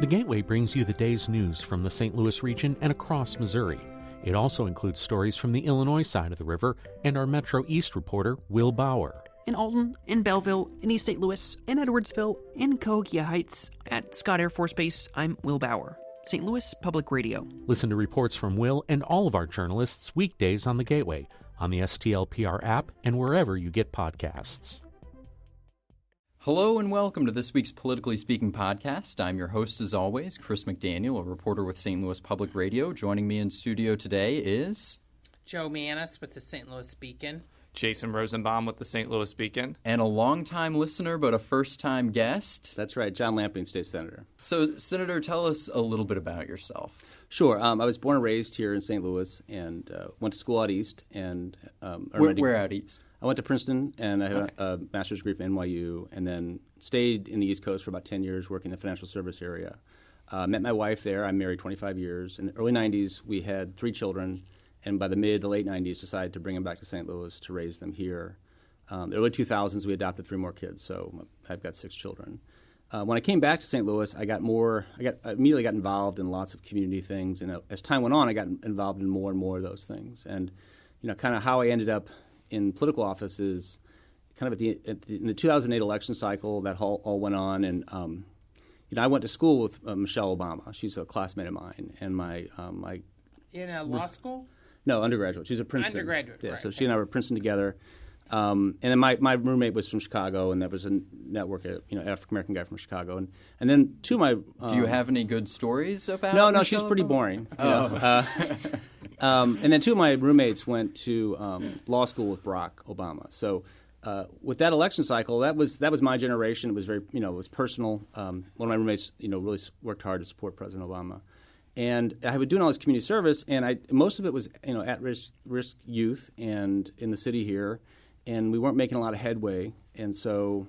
The Gateway brings you the day's news from the St. Louis region and across Missouri. It also includes stories from the Illinois side of the river and our Metro East reporter, Will Bauer. In Alton, in Belleville, in East St. Louis, in Edwardsville, in Cahokia Heights, at Scott Air Force Base, I'm Will Bauer. St. Louis Public Radio. Listen to reports from Will and all of our journalists weekdays on the Gateway, on the STLPR app, and wherever you get podcasts. Hello and welcome to this week's Politically Speaking podcast. I'm your host, as always, Chris McDaniel, a reporter with St. Louis Public Radio. Joining me in studio today is... Joe Manis with the St. Louis Beacon. Jason Rosenbaum with the St. Louis Beacon. And a longtime listener, but a first-time guest. That's right, John Lamping, State Senator. So, Senator, tell us a little bit about yourself. Sure. I was born and raised here in St. Louis and went to school out east. And Where out east? I went to Princeton, and I have a master's degree from NYU, and then stayed in the East Coast for about 10 years working in the financial service area. Met my wife there. I'm married 25 years. In the early 90s, we had 3 children, and by the mid to late 90s, decided to bring them back to St. Louis to raise them here. The early 2000s, we adopted 3 more kids, so I've got 6 children. When I came back to St. Louis, I immediately got involved in lots of community things, and as time went on, I got involved in more and more of those things. And kind of how I ended up in political office is kind of in the 2008 election cycle that all went on, and I went to school with Michelle Obama. She's a classmate of mine, and my In a law school? No, undergraduate. She's at Princeton. Undergraduate, yeah. right. So she and I were at Princeton together. And then my roommate was from Chicago, and there was a network, African American guy from Chicago, and then two of my. Do you have any good stories about? No, Michelle she's pretty Obama? boring. Oh. And then 2 of my roommates went to law school with Barack Obama. So with that election cycle, that was my generation. It was very, it was personal. One of my roommates, really worked hard to support President Obama. And I was doing all this community service, and most of it was, at-risk youth and in the city here, and we weren't making a lot of headway. And so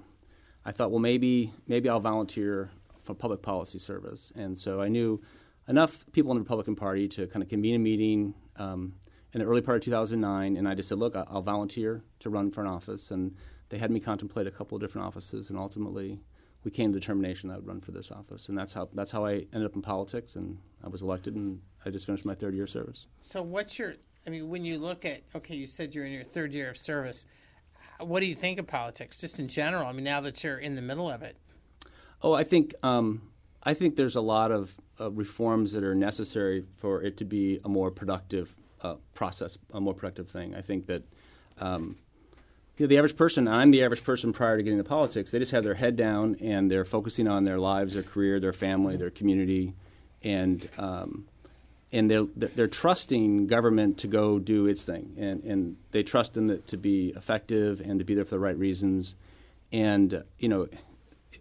I thought, well, maybe I'll volunteer for public policy service. And so I knew enough people in the Republican Party to kind of convene a meeting in the early part of 2009, and I just said, look, I'll volunteer to run for an office. And they had me contemplate a couple of different offices, and ultimately we came to the determination that I would run for this office. And that's how I ended up in politics, and I was elected, and I just finished my 3rd year of service. So when you look at, you said you're in your 3rd year of service, what do you think of politics, just in general? Now that you're in the middle of it. Oh, I think there's a lot of reforms that are necessary for it to be a more productive process, a more productive thing. I think that the average person, I'm the average person prior to getting into politics, they just have their head down and they're focusing on their lives, their career, their family, their community, and they're trusting government to go do its thing, and they trust in it to be effective and to be there for the right reasons. And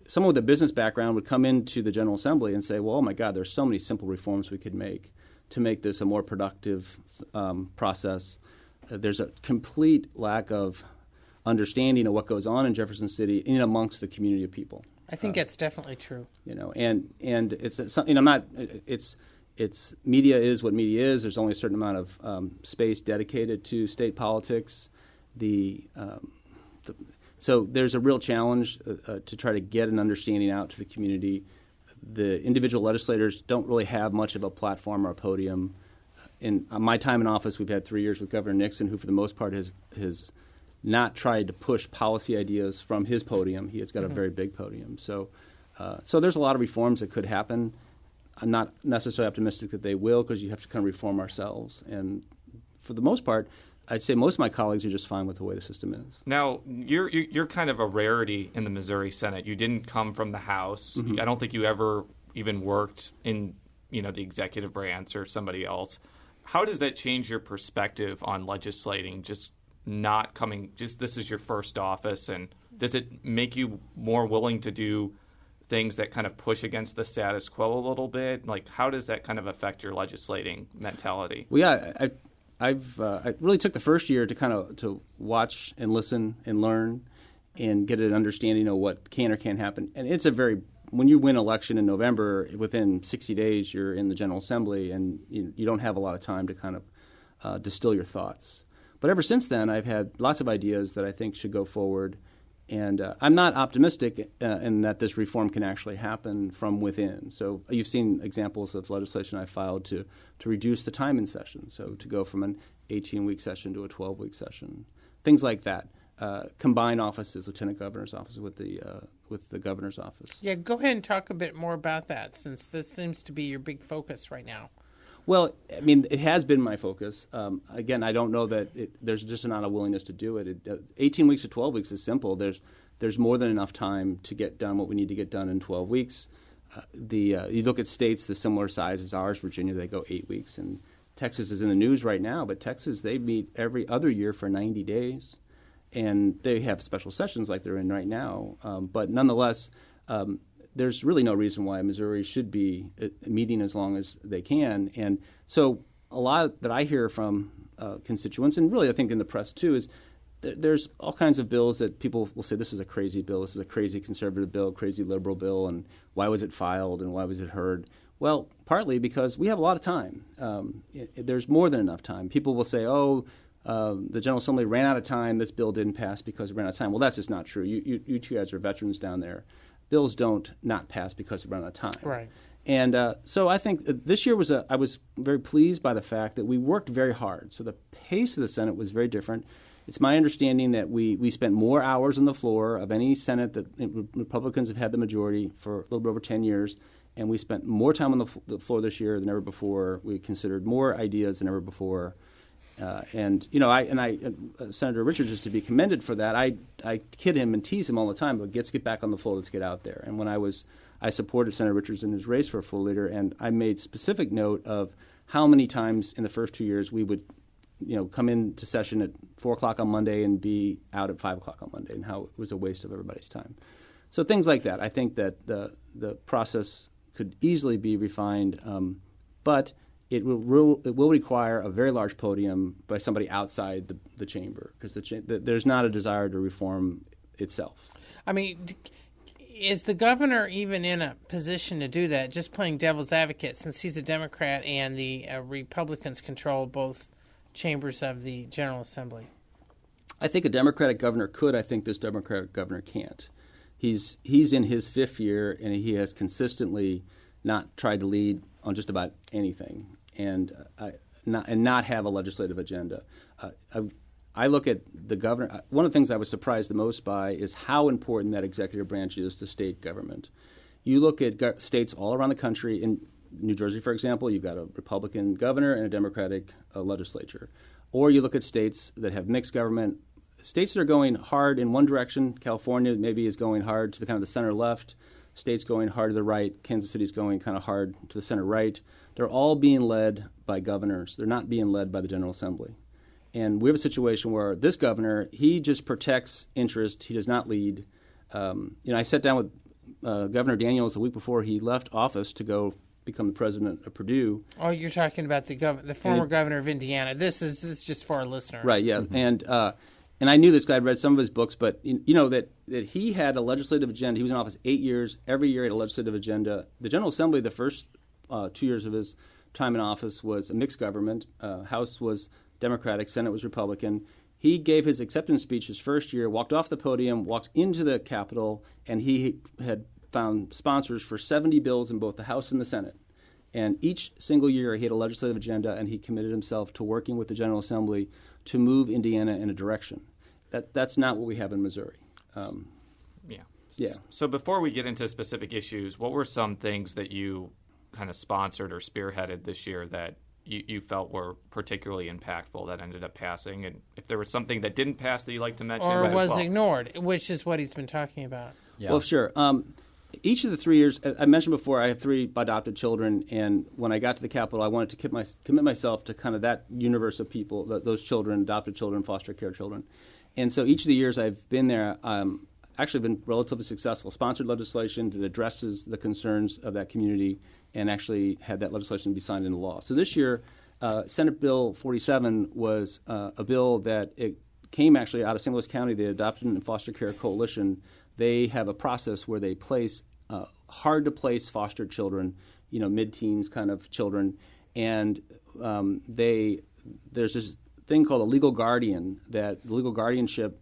someone with a business background would come into the General Assembly and say, well, oh my God, there's so many simple reforms we could make to make this a more productive process. There's a complete lack of understanding of what goes on in Jefferson City in amongst the community of people. I think that's definitely true. And it's something I'm not. It's media is what media is. There's only a certain amount of space dedicated to state politics. So there's a real challenge to try to get an understanding out to the community. The individual legislators don't really have much of a platform or a podium. In my time in office, we've had 3 years with Governor Nixon, who for the most part has not tried to push policy ideas from his podium. He has got a very big podium. So there's a lot of reforms that could happen. I'm not necessarily optimistic that they will, because you have to kind of reform ourselves. And for the most part, I'd say most of my colleagues are just fine with the way the system is. Now, you're kind of a rarity in the Missouri Senate. You didn't come from the House. Mm-hmm. I don't think you ever even worked in the executive branch or somebody else. How does that change your perspective on legislating? Just not coming. This is your first office, and does it make you more willing to do things that kind of push against the status quo a little bit? Like, how does that kind of affect your legislating mentality? Well, yeah, I really took the first year to watch and listen and learn and get an understanding of what can or can't happen. And it's when you win an election in November, within 60 days you're in the General Assembly, and you don't have a lot of time to kind of distill your thoughts. But ever since then, I've had lots of ideas that I think should go forward, And I'm not optimistic in that this reform can actually happen from within. So you've seen examples of legislation I filed to reduce the time in session, so to go from an 18-week session to a 12-week session, things like that. Combine offices, lieutenant governor's office with the governor's office. Yeah, go ahead and talk a bit more about that, since this seems to be your big focus right now. Well, I mean, it has been my focus. Again, I don't know that there's just not a willingness to do it. 18 weeks to 12 weeks is simple. There's more than enough time to get done what we need to get done in 12 weeks. You look at states the similar size as ours, Virginia, they go 8 weeks. And Texas is in the news right now, but Texas, they meet every other year for 90 days. And they have special sessions like they're in right now. But nonetheless, there's really no reason why Missouri should be meeting as long as they can. And so a lot that I hear from constituents, and really I think in the press too, is there's all kinds of bills that people will say, this is a crazy bill, this is a crazy conservative bill, crazy liberal bill, and why was it filed and why was it heard? Well, partly because we have a lot of time. There's more than enough time. People will say, the General Assembly ran out of time, this bill didn't pass because it ran out of time. Well, that's just not true. You two guys are veterans down there. Bills don't not pass because they run out of time. Right. And so I think this year I was very pleased by the fact that we worked very hard. So the pace of the Senate was very different. It's my understanding that we spent more hours on the floor of any Senate that Republicans have had the majority for a little bit over 10 years, and we spent more time on the floor this year than ever before. We considered more ideas than ever before. Senator Richards is to be commended for that. I kid him and tease him all the time, but let's get back on the floor, let's get out there. And when I supported Senator Richards in his race for a floor leader, and I made specific note of how many times in the first 2 years we would, come into session at 4 o'clock on Monday and be out at 5 o'clock on Monday, and how it was a waste of everybody's time. So things like that. I think that the process could easily be refined, but it will require a very large podium by somebody outside the chamber, because there's not a desire to reform itself. I mean, is the governor even in a position to do that, just playing devil's advocate, since he's a Democrat and the Republicans control both chambers of the General Assembly? I think a Democratic governor could. I think this Democratic governor can't. He's in his fifth year, and he has consistently not tried to lead on just about anything. And not have a legislative agenda. I look at the governor. One of the things I was surprised the most by is how important that executive branch is to state government. You look at states all around the country. In New Jersey, for example, you've got a Republican governor and a Democratic legislature. Or you look at states that have mixed government. States that are going hard in one direction. California maybe is going hard to the kind of the center left. States going hard to the right. Kansas City's going kind of hard to the center right. They're all being led by governors. They're not being led by the General Assembly. And we have a situation where this governor, he just protects interest. He does not lead. I sat down with Governor Daniels a week before he left office to go become the president of Purdue. Oh, you're talking about the former governor of Indiana. This is just for our listeners. Right, yeah. Mm-hmm. And I knew this guy. I'd read some of his books, but that he had a legislative agenda. He was in office 8 years. Every year he had a legislative agenda. The General Assembly, the first 2 years of his time in office, was a mixed government. House was Democratic, Senate was Republican. He gave his acceptance speech his first year, walked off the podium, walked into the Capitol, and he had found sponsors for 70 bills in both the House and the Senate. And each single year he had a legislative agenda, and he committed himself to working with the General Assembly to move Indiana in a direction. That's not what we have in Missouri. Yeah. So before we get into specific issues, what were some things that you kind of sponsored or spearheaded this year that you felt were particularly impactful that ended up passing? And if there was something that didn't pass that you'd like to mention? Or was ignored, which is what he's been talking about. Yeah. Well, sure. Each of the 3 years, I mentioned before, I have 3 adopted children, and when I got to the Capitol, I wanted to commit myself to kind of that universe of people, those children, adopted children, foster care children. And so each of the years I've been there, actually been relatively successful, sponsored legislation that addresses the concerns of that community, and actually had that legislation be signed into law. So this year, Senate Bill 47 was a bill that it came actually out of St. Louis County, the Adoption and Foster Care Coalition. They have a process where they place hard-to-place foster children, mid-teens kind of children, and there's this thing called a legal guardian, that the legal guardianship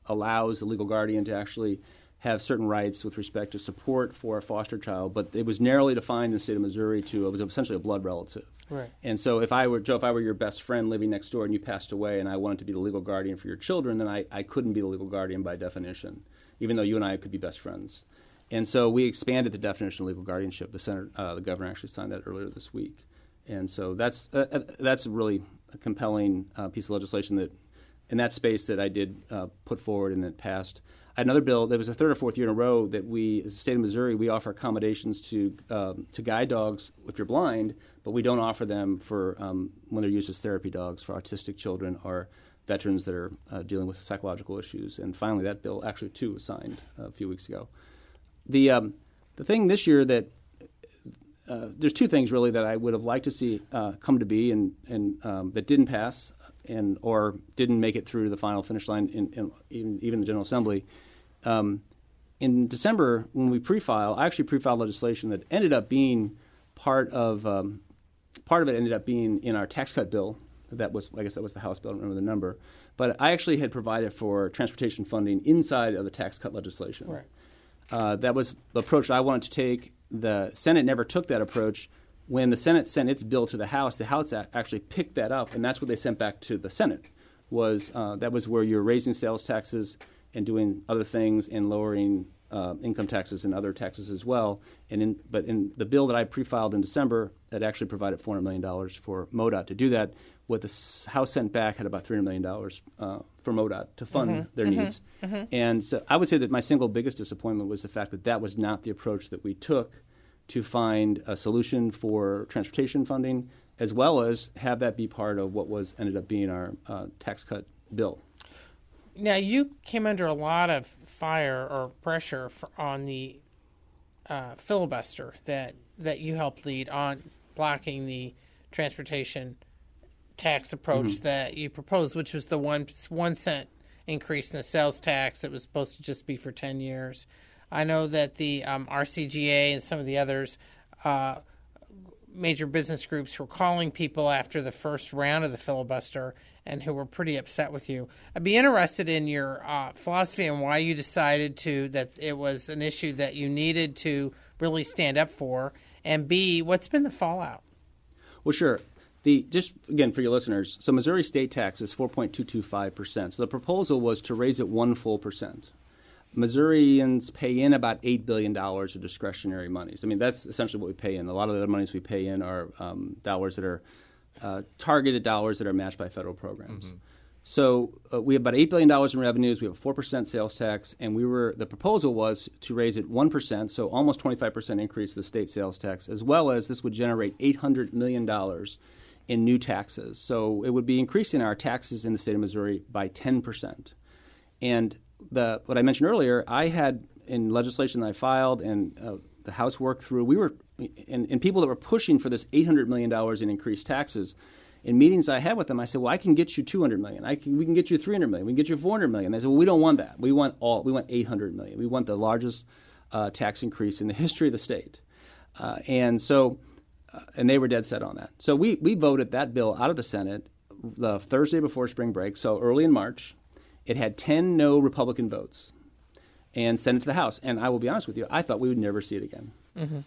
allows the legal guardian to actually have certain rights with respect to support for a foster child, but it was narrowly defined in the state of Missouri it was essentially a blood relative. Right. And so if I were your best friend living next door and you passed away and I wanted to be the legal guardian for your children, then I couldn't be the legal guardian by definition, even though you and I could be best friends. And so we expanded the definition of legal guardianship. The governor actually signed that earlier this week. And so that's really a compelling piece of legislation that, in that space, that I did put forward and that passed. I had another bill that was the third or fourth year in a row that we, as the state of Missouri, we offer accommodations to guide dogs if you're blind, but we don't offer them for when they're used as therapy dogs for autistic children or veterans that are dealing with psychological issues. And finally, that bill actually too was signed a few weeks ago. The thing this year that there's two things really that I would have liked to see come to be and that didn't pass or didn't make it through the final finish line in even the General Assembly. In December, when we I actually pre-filed legislation that ended up being part of it ended up being in our tax cut bill. I guess that was the House bill. I don't remember the number, but I actually had provided for transportation funding inside of the tax cut legislation. Right. That was the approach I wanted to take. The Senate never took that approach. When the Senate sent its bill to the House actually picked that up, and that's what they sent back to the Senate. That was where you're raising sales taxes and doing other things and lowering income taxes and other taxes as well. But in the bill that I pre-filed in December, that actually provided $400 million for MoDOT to do that. What the House sent back had about $300 million for MoDOT to fund their needs. And so I would say that my single biggest disappointment was the fact that that was not the approach that we took to find a solution for transportation funding, as well as have that be part of what ended up being our tax cut bill. Now, you came under a lot of fire or pressure on the filibuster that you helped lead on blocking the transportation tax approach that you proposed, which was the 1 cent increase in the sales tax that was supposed to just be for 10 years. I know that the RCGA and some of the others major business groups were calling people after the first round of the filibuster and who were pretty upset with you. I'd be interested in your philosophy and why you decided that it was an issue that you needed to really stand up for, and B, what's been the fallout? Well, sure. Just again for your listeners, so Missouri state tax is 4.225%. So the proposal was to raise it 1 full percent. Missourians pay in about $8 billion of discretionary monies. I mean, that's essentially what we pay in. A lot of the monies we pay in are dollars that are targeted dollars that are matched by federal programs. So we have about $8 billion in revenues. We have a 4% sales tax, and the proposal was to raise it 1%, so almost 25% increase the state sales tax, as well as this would generate $800 million in new taxes. So it would be increasing our taxes in the state of Missouri by 10%. And what I mentioned earlier, I had in legislation that I filed and the House worked through, and people that were pushing for this $800 million in increased taxes. In meetings I had with them, I said, well, I can get you $200 million. We can get you $300 million. We can get you $400 million. They said, well, we don't want that. We want $800 million. We want the largest tax increase in the history of the state. And they were dead set on that. So we voted that bill out of the Senate the Thursday before spring break, so early in March. It had 10 no Republican votes and sent it to the House. And I will be honest with you, I thought we would never see it again.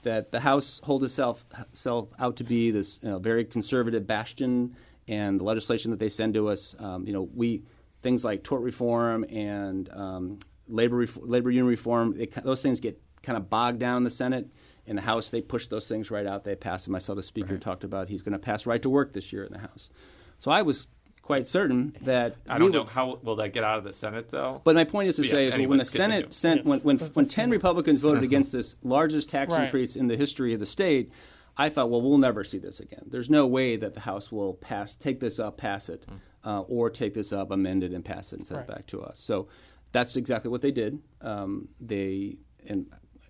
That the House holds itself out to be this very conservative bastion, and the legislation that they send to us, things like tort reform and labor union reform, those things get kind of bogged down in the Senate. In the House, they push those things right out. They pass them. I saw the Speaker talked about he's going to pass right to work this year in the House. So I was quite certain that I don't know how will that get out of the Senate though. But my point is to say is when the Senate sent when 10 Republicans voted against this largest tax increase in the history of the state, I thought, well, we'll never see this again. There's no way that the House will take this up, pass it, or take this up, amend it, and pass it and send it back to us. So that's exactly what they did.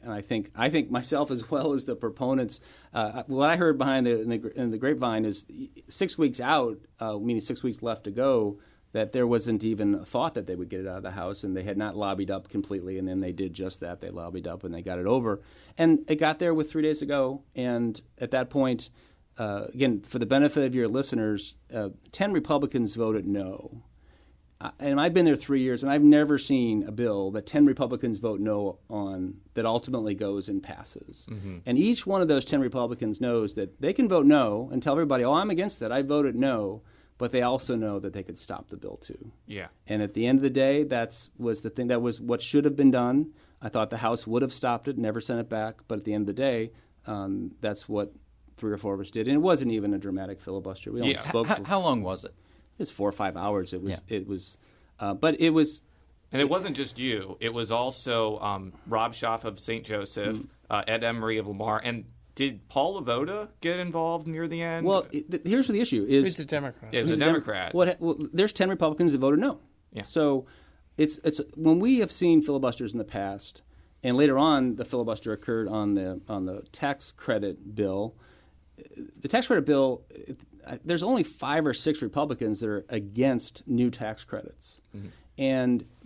And I think myself as well as the proponents, what I heard behind in the grapevine is 6 weeks out, meaning 6 weeks left to go, that there wasn't even a thought that they would get it out of the House, and they had not lobbied up completely, and then they did just that. They lobbied up and they got it over. And it got there with 3 days to go, and at that point, again, for the benefit of your listeners, 10 Republicans voted no. and I've been there 3 years, and I've never seen a bill that 10 Republicans vote no on that ultimately goes and passes. Mm-hmm. And each one of those 10 Republicans knows that they can vote no and tell everybody, oh, I'm against it. I voted no. But they also know that they could stop the bill, too. Yeah. And at the end of the day, that was what should have been done. I thought the House would have stopped it, never sent it back. But at the end of the day, that's what 3 or 4 of us did. And it wasn't even a dramatic filibuster. We only spoke for... How long was it? It was 4 or 5 hours. It was, Yeah. But it was. And it wasn't just you. It was also Rob Schaff of St. Joseph, Ed Emery of Lamar, and did Paul Lavoda get involved near the end? Well, here's what the issue is. He's a Democrat. It was a Democrat. Well, there's 10 Republicans that voted no. Yeah. So it's when we have seen filibusters in the past, and later on the filibuster occurred on the tax credit bill. The tax credit bill, there's only 5 or 6 Republicans that are against new tax credits,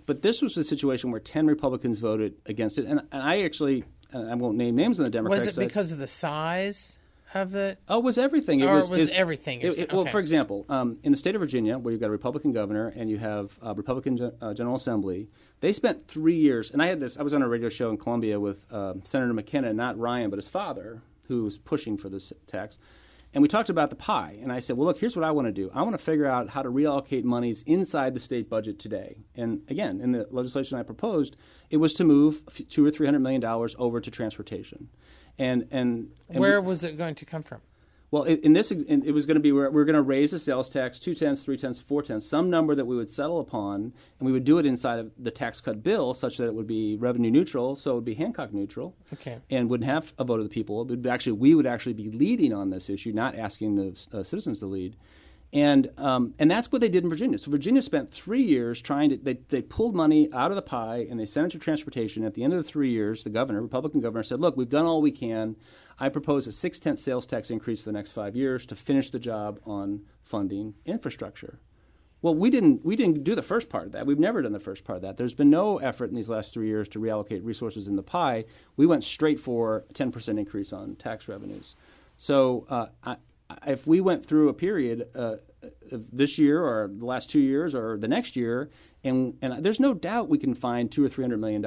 but this was a situation where 10 Republicans voted against it, and I actually. I won't name names on the Democratic side. Was it because of the size of it? Oh, it was everything. It was everything. Well, for example, in the state of Virginia, where you've got a Republican governor and you have a Republican General Assembly, they spent 3 years, and I was on a radio show in Columbia with Senator McKenna, not Ryan, but his father, who was pushing for this tax. And we talked about the pie, and I said, well, look, here's what I want to do. I want to figure out how to reallocate monies inside the state budget today. And again, in the legislation I proposed, it was to move $200 or $300 million over to transportation. And where was it going to come from? Well, it was going to be where we're going to raise the sales tax 2/10, 3/10, 4/10, some number that we would settle upon, and we would do it inside of the tax cut bill such that it would be revenue neutral, so it would be Hancock neutral, and wouldn't have a vote of the people. We would actually be leading on this issue, not asking the citizens to lead. And that's what they did in Virginia. So Virginia spent 3 years trying to they pulled money out of the pie and they sent it to transportation. At the end of the 3 years, the Republican governor, said, look, we've done all we can. I propose a 6/10 sales tax increase for the next 5 years to finish the job on funding infrastructure. Well, we didn't do the first part of that. We've never done the first part of that. There's been no effort in these last 3 years to reallocate resources in the pie. We went straight for a 10% increase on tax revenues. So if we went through a period this year or the last 2 years or the next year, and there's no doubt we can find $200 or $300 million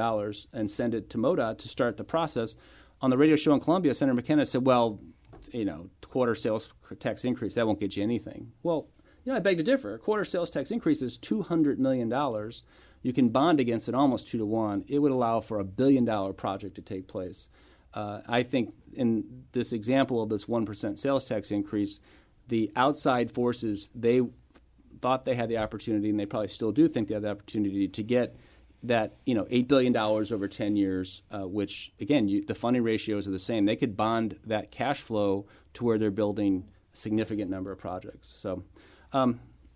and send it to MoDOT to start the process. On the radio show in Columbia, Senator McKenna said, well, quarter sales tax increase, that won't get you anything. Well, I beg to differ. A quarter sales tax increase is $200 million. You can bond against it almost 2 to 1. It would allow for a $1 billion project to take place. I think in this example of this 1% sales tax increase, the outside forces, they thought they had the opportunity, and they probably still do think they have the opportunity to get that $8 billion over 10 years, which, again, the funding ratios are the same. They could bond that cash flow to where they're building a significant number of projects. So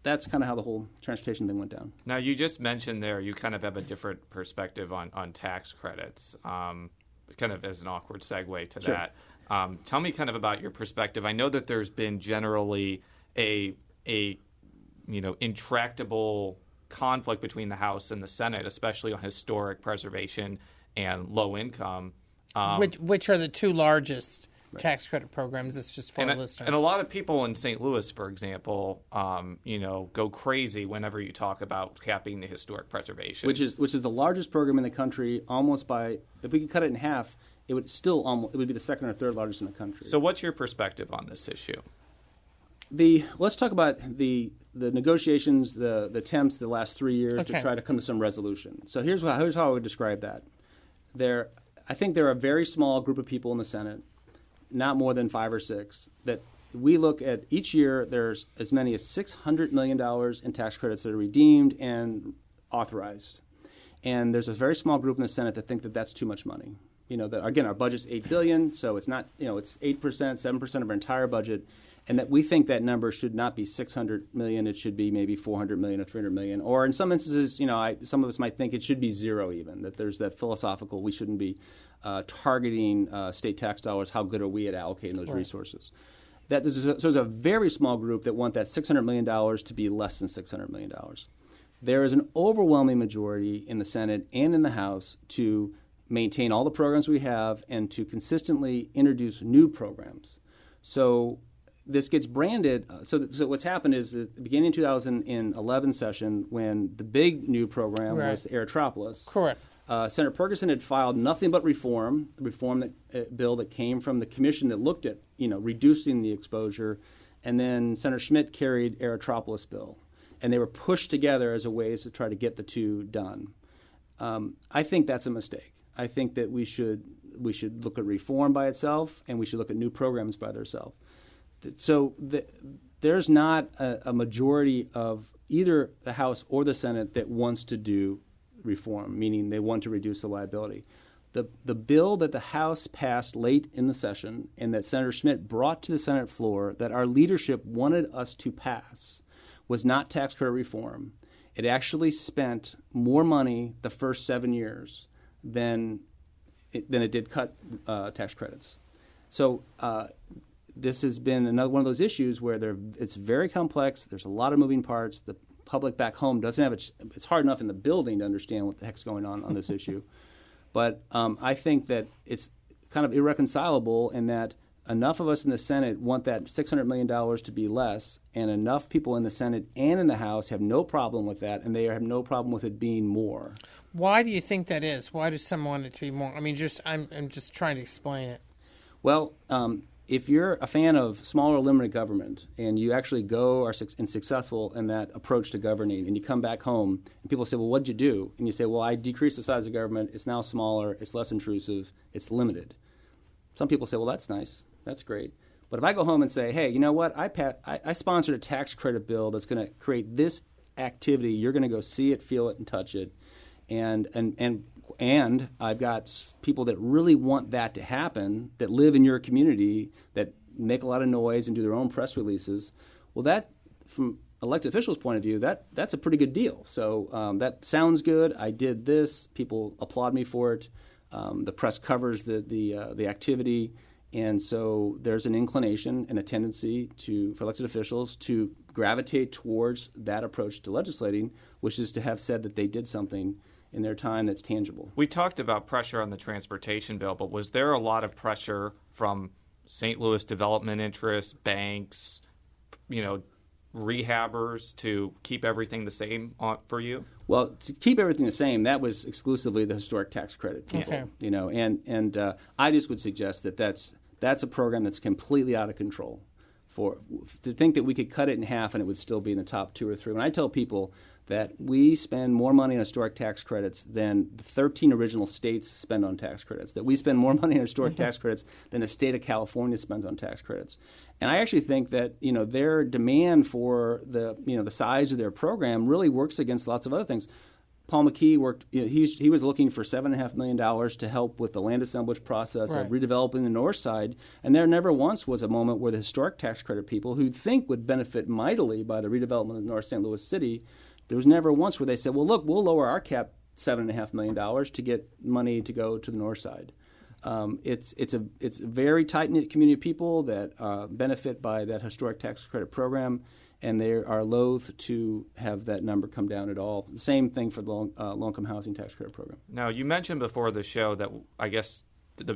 that's kind of how the whole transportation thing went down. Now, you just mentioned there you kind of have a different perspective on tax credits, kind of as an awkward segue to that. Tell me kind of about your perspective. I know that there's been generally a intractable conflict between the House and the Senate, especially on historic preservation and low income. Which are the 2 largest tax credit programs. It's just for listeners. And a lot of people in St. Louis, for example, go crazy whenever you talk about capping the historic preservation. Which is the largest program in the country, almost by, if we could cut it in half, it would be the second or third largest in the country. So what's your perspective on this issue? Let's talk about the negotiations, the attempts the last 3 years to try to come to some resolution. So here's how I would describe that. I think there are a very small group of people in the Senate, not more than 5 or 6, that we look at each year. There's as many as $600 million in tax credits that are redeemed and authorized, and there's a very small group in the Senate that think that that's too much money. That again, our budget's $8 billion, so it's not. It's 8%, 7% of our entire budget. And that we think that number should not be $600 million. It should be maybe $400 million or $300 million. Or in some instances, some of us might think it should be 0 even, that there's that philosophical, we shouldn't be targeting state tax dollars. How good are we at allocating those resources? So there's a very small group that want that $600 million to be less than $600 million. There is an overwhelming majority in the Senate and in the House to maintain all the programs we have and to consistently introduce new programs. So this gets branded. So what's happened is at the beginning of 2011 session, when the big new program was the Aerotropolis. Correct. Senator Ferguson had filed nothing but reform bill that came from the commission that looked at reducing the exposure, and then Senator Schmidt carried Aerotropolis bill, and they were pushed together as a ways to try to get the two done. I think that's a mistake. I think that we should look at reform by itself, and we should look at new programs by themselves. So there's not a majority of either the House or the Senate that wants to do reform, meaning they want to reduce the liability. The bill that the House passed late in the session and that Senator Schmidt brought to the Senate floor that our leadership wanted us to pass was not tax credit reform. It actually spent more money the first 7 years than it did cut tax credits. So this has been another one of those issues where it's very complex. There's a lot of moving parts. The public back home doesn't have it's hard enough in the building to understand what the heck's going on this issue. But I think that it's kind of irreconcilable in that enough of us in the Senate want that $600 million to be less, and enough people in the Senate and in the House have no problem with that, and they have no problem with it being more. Why do you think that is? Why does some want it to be more? I mean, I'm just trying to explain it. Well, if you're a fan of smaller limited government and you actually go and successful in that approach to governing, and you come back home and people say, well, what'd you do? And you say, well, I decreased the size of government. It's now smaller. It's less intrusive. It's limited. Some people say, well, that's nice. That's great. But if I go home and say, hey, you know what? I sponsored a tax credit bill that's going to create this activity. You're going to go see it, feel it, and touch it. And I've got people that really want that to happen, that live in your community, that make a lot of noise and do their own press releases. Well, that, from elected officials' point of view, that's a pretty good deal. So that sounds good. I did this. People applaud me for it. The press covers the activity. And so there's an inclination and a tendency for elected officials to gravitate towards that approach to legislating, which is to have said that they did something in their time that's tangible. We talked about pressure on the transportation bill, but was there a lot of pressure from St. Louis development interests, banks, rehabbers to keep everything the same for you? Well, to keep everything the same, that was exclusively the historic tax credit people. Okay. And I just would suggest that that's a program that's completely out of control. To think that we could cut it in half and it would still be in the top 2 or 3. When I tell people that we spend more money on historic tax credits than the 13 original states spend on tax credits, that we spend more money on historic tax credits than the state of California spends on tax credits. And I actually think that their demand for the size of their program really works against lots of other things. Paul McKee worked. He was looking for $7.5 million to help with the land assemblage process of redeveloping the north side, and there never once was a moment where the historic tax credit people, who think would benefit mightily by the redevelopment of North St. Louis City, there was never once where they said, "Well, look, we'll lower our cap $7.5 million to get money to go to the north side." It's a very tight knit community of people that benefit by that historic tax credit program. And they are loath to have that number come down at all. The same thing for the low-income housing tax credit program. Now, you mentioned before the show that I guess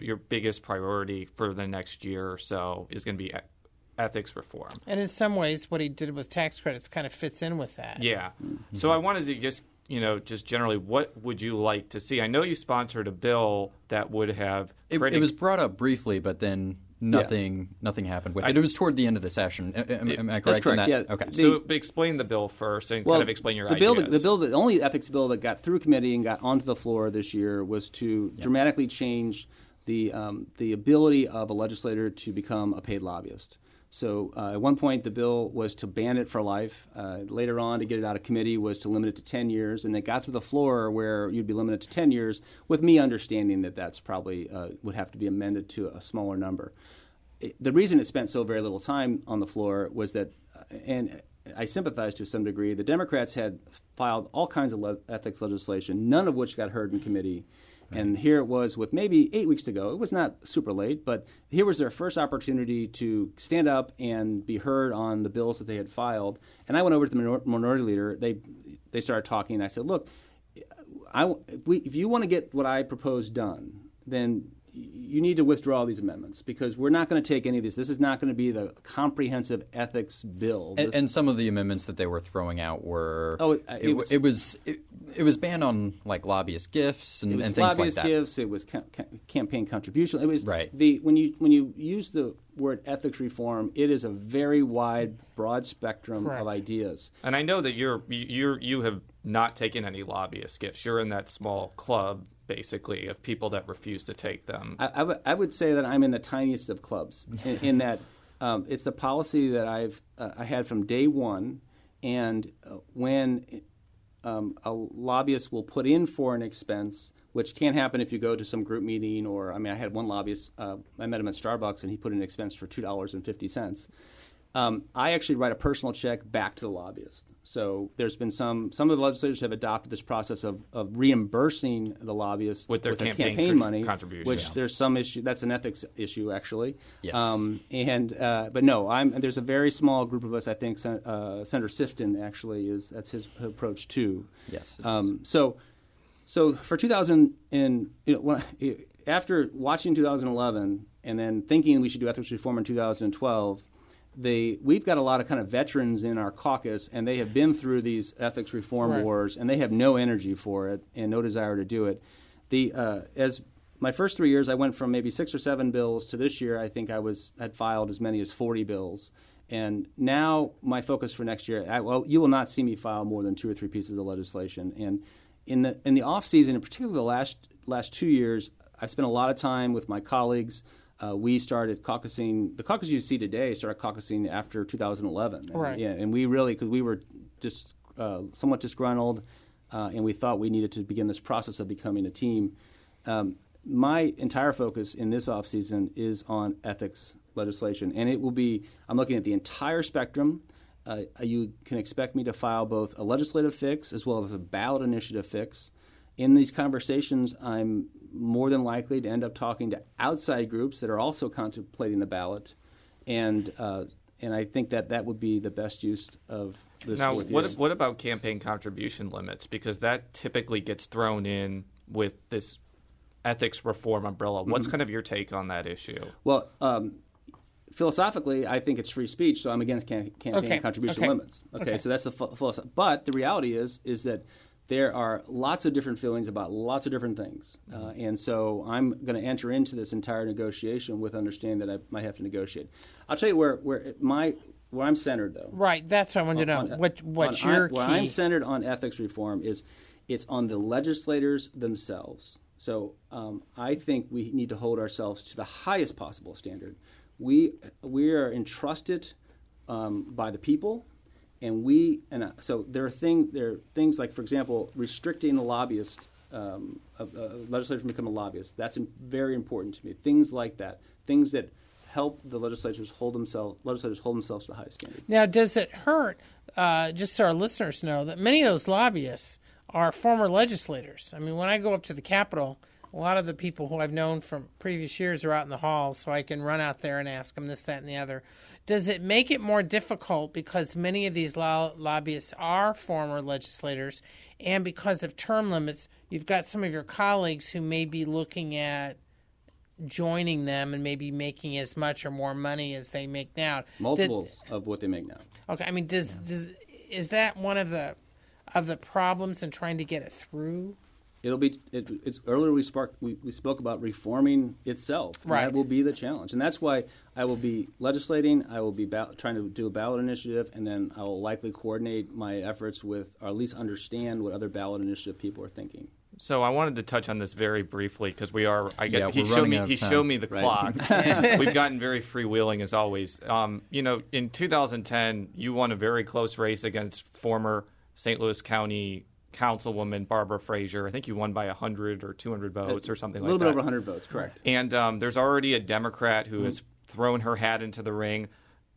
your biggest priority for the next year or so is going to be ethics reform. And in some ways, what he did with tax credits kind of fits in with that. Yeah. Mm-hmm. So I wanted to just generally, what would you like to see? I know you sponsored a bill that would have... It was brought up briefly, but then... Nothing happened with it. It was toward the end of the session. Am I correct? That's correct. In that? Yeah. Okay. So explain the bill first and kind of explain your ideas. The only ethics bill that got through committee and got onto the floor this year was to dramatically change the ability of a legislator to become a paid lobbyist. So at one point the bill was to ban it for life. Later on, to get it out of committee was to limit it to 10 years. And it got to the floor where you'd be limited to 10 years, with me understanding that that's probably would have to be amended to a smaller number. The reason it spent so very little time on the floor was that, and I sympathize to some degree, the Democrats had filed all kinds of ethics legislation, none of which got heard in committee. And here it was with maybe 8 weeks to go. It was not super late, but here was their first opportunity to stand up and be heard on the bills that they had filed. And I went over to the minority leader. They started talking, and I said, look, if you want to get what I propose done, then you need to withdraw these amendments because we're not going to take any of these. This is not going to be the comprehensive ethics bill. And some of the amendments that they were throwing out were it was banned on like lobbyist gifts and things like that. Lobbyist gifts. It was campaign contribution. It was right. When you use the word ethics reform, it is a very wide, broad spectrum of ideas. And I know that you have not taken any lobbyist gifts. You're in that small club, basically, of people that refuse to take them. I would say that I'm in the tiniest of clubs in that it's the policy that I had from day one, and when a lobbyist will put in for an expense, which can't happen if you go to some group meeting or, I had one lobbyist, I met him at Starbucks, and he put in an expense for $2.50. I actually write a personal check back to the lobbyist. So there's been some of the legislators have adopted this process of reimbursing the lobbyists with their campaign money, contribution, which there's some issue. That's an ethics issue, actually. Yes. But no, there's a very small group of us. I think Senator Sifton actually that's his approach too. Yes. So for 2000 after watching 2011 and then thinking we should do ethics reform in 2012. We've got a lot of kind of veterans in our caucus, and they have been through these ethics reform wars, and they have no energy for it and no desire to do it. As my first 3 years, I went from maybe 6 or 7 bills to this year. I think I had filed as many as 40 bills, and now my focus for next year. You will not see me file more than 2 or 3 pieces of legislation. And in the off season, in particular the last 2 years, I've spent a lot of time with my colleagues. We started caucusing. The caucus you see today started caucusing after 2011. Right. And we really, because we were just somewhat disgruntled, and we thought we needed to begin this process of becoming a team. My entire focus in this offseason is on ethics legislation, and it will be, I'm looking at the entire spectrum. You can expect me to file both a legislative fix as well as a ballot initiative fix. In these conversations, I'm more than likely to end up talking to outside groups that are also contemplating the ballot, and I think that would be the best use of this. Now, what about campaign contribution limits? Because that typically gets thrown in with this ethics reform umbrella. What's kind of your take on that issue? Well, philosophically, I think it's free speech, so I'm against campaign contribution limits. Okay, so that's the philosophy. But the reality is that there are lots of different feelings about lots of different things. And so I'm going to enter into this entire negotiation with understanding that I might have to negotiate. I'll tell you where I'm centered, though. Right, that's what I wanted to know. What's your key? Where I'm centered on ethics reform is it's on the legislators themselves. So I think we need to hold ourselves to the highest possible standard. We are entrusted by the people. So there are things like, for example, restricting the lobbyist, legislators from becoming a lobbyist. That's very important to me. Things like that, things that help the legislators hold themselves to the highest standard. Now, does it hurt? Just so our listeners know that many of those lobbyists are former legislators. I mean, when I go up to the Capitol, a lot of the people who I've known from previous years are out in the halls, so I can run out there and ask them this, that, and the other. Does it make it more difficult because many of these lobbyists are former legislators, and because of term limits, you've got some of your colleagues who may be looking at joining them and maybe making as much or more money as they make now? Multiples of what they make now. Okay, I mean, is that one of the problems in trying to get it through? It's earlier we spoke about reforming itself. Right. That will be the challenge, and that's why I will be legislating. I will be trying to do a ballot initiative, and then I will likely coordinate my efforts with, or at least understand what other ballot initiative people are thinking. So I wanted to touch on this very briefly because he showed me the clock. We've gotten very freewheeling as always. In 2010, you won a very close race against former St. Louis County Councilwoman Barbara Frazier. I think you won by 100 or 200 votes or something like that. A little bit over 100 votes, correct. And there's already a Democrat who has thrown her hat into the ring.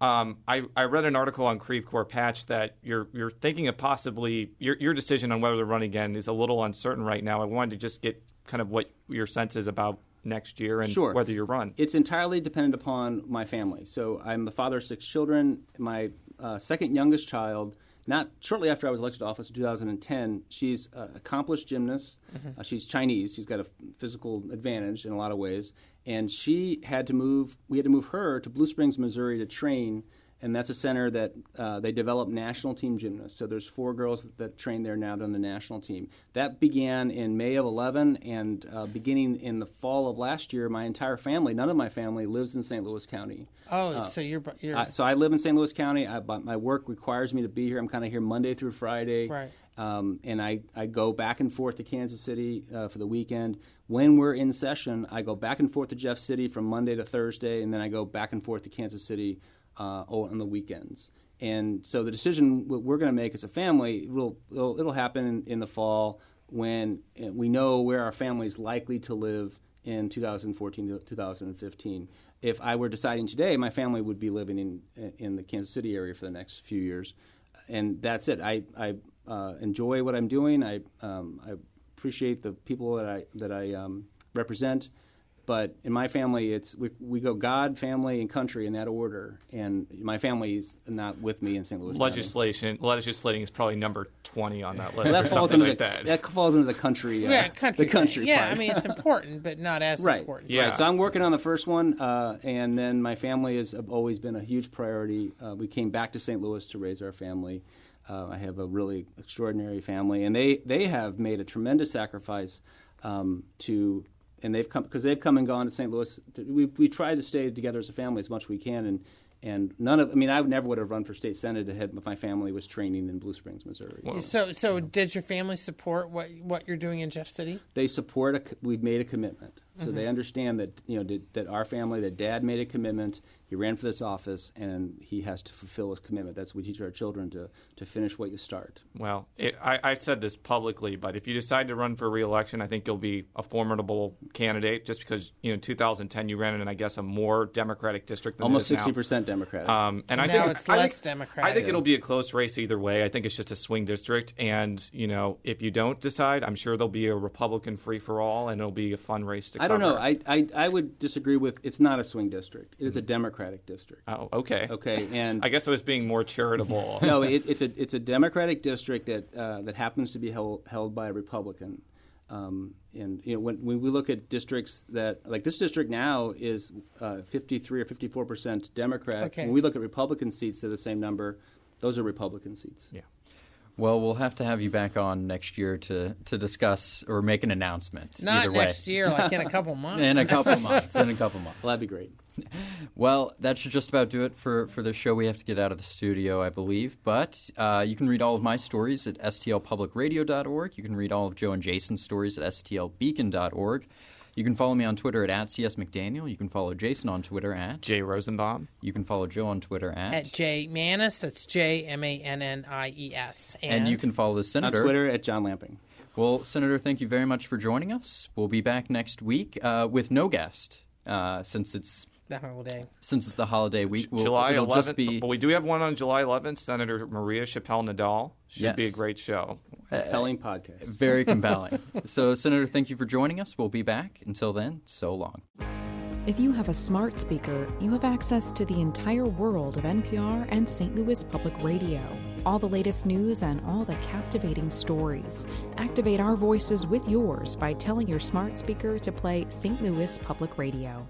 I read an article on Creve Coeur Patch that you're thinking of possibly your decision on whether to run again is a little uncertain right now. I wanted to just get kind of what your sense is about next year and whether you run. It's entirely dependent upon my family. So I'm the father of 6 children. My second youngest child not shortly after I was elected to office in 2010. She's an accomplished gymnast. She's Chinese. She's got a physical advantage in a lot of ways. And we had to move her to Blue Springs, Missouri to train. And that's a center that they develop national team gymnasts. So there's 4 girls that train there now on the national team. That began in May of 11, and beginning in the fall of last year, my entire family, none of my family, lives in St. Louis County. Oh, so you're so I live in St. Louis County. My work requires me to be here. I'm kind of here Monday through Friday. Right. And I go back and forth to Kansas City for the weekend. When we're in session, I go back and forth to Jeff City from Monday to Thursday, and then I go back and forth to Kansas City on the weekends. And so the decision we're going to make as a family, it'll happen in the fall when we know where our family is likely to live in 2014 to 2015. If I were deciding today, my family would be living in the Kansas City area for the next few years. And that's it. I enjoy what I'm doing. I appreciate the people that I represent. But in my family, we go God, family, and country in that order. And my family's not with me in St. Louis Legislating is probably number 20 on that list, well, or something like that. That falls into the country. country. The country. Yeah, part. I mean it's important, but not as important. Yeah. Right. So I'm working on the first one, and then my family has always been a huge priority. We came back to St. Louis to raise our family. I have a really extraordinary family, and they have made a tremendous sacrifice and they've come and gone to St. Louis. We try to stay together as a family as much as we can, and I never would have run for state senate if my family was training in Blue Springs, Missouri. Well, So does your family support what you're doing in Jeff City? They support. We've made a commitment, so they understand that that our family, that Dad made a commitment. He ran for this office, and he has to fulfill his commitment. That's what we teach our children, to finish what you start. Well, I've said this publicly, but if you decide to run for re-election, I think you'll be a formidable candidate just because, in 2010 you ran in, I guess, a more Democratic district than almost it is 60% Democratic. And I now think it's less Democratic. I think it'll be a close race either way. I think it's just a swing district. And, if you don't decide, I'm sure there'll be a Republican free-for-all, and it'll be a fun race to cover. I don't know. I would disagree with it's not a swing district. It is a Democratic district. Oh, okay. Okay, and I guess I was being more charitable. No, it's a Democratic district that happens to be held by a Republican. And when we look at districts like this district now is 53 or 54% Democrat. Okay. When we look at Republican seats, they're the same number. Those are Republican seats. Yeah. Well, we'll have to have you back on next year to discuss or make an announcement. Not either way. next year, like in a couple months. In a couple months. Well, that'd be great. Well, that should just about do it for this show. We have to get out of the studio, I believe. But you can read all of my stories at stlpublicradio.org. You can read all of Joe and Jason's stories at stlbeacon.org. You can follow me on Twitter at @CSMcDaniel. You can follow Jason on Twitter at Jay Rosenbaum. You can follow Joe on Twitter at Jay Mannies. That's JMANNIES. And you can follow the Senator on Twitter at John Lamping. Well, Senator, thank you very much for joining us. We'll be back next week with no guest since it's the holiday. Since it's the holiday week. July 11th. But we do have one on July 11th. Senator Maria Chappelle-Nadal. Should be a great show. Compelling podcast. Very compelling. So, Senator, thank you for joining us. We'll be back. Until then, so long. If you have a smart speaker, you have access to the entire world of NPR and St. Louis Public Radio. All the latest news and all the captivating stories. Activate our voices with yours by telling your smart speaker to play St. Louis Public Radio.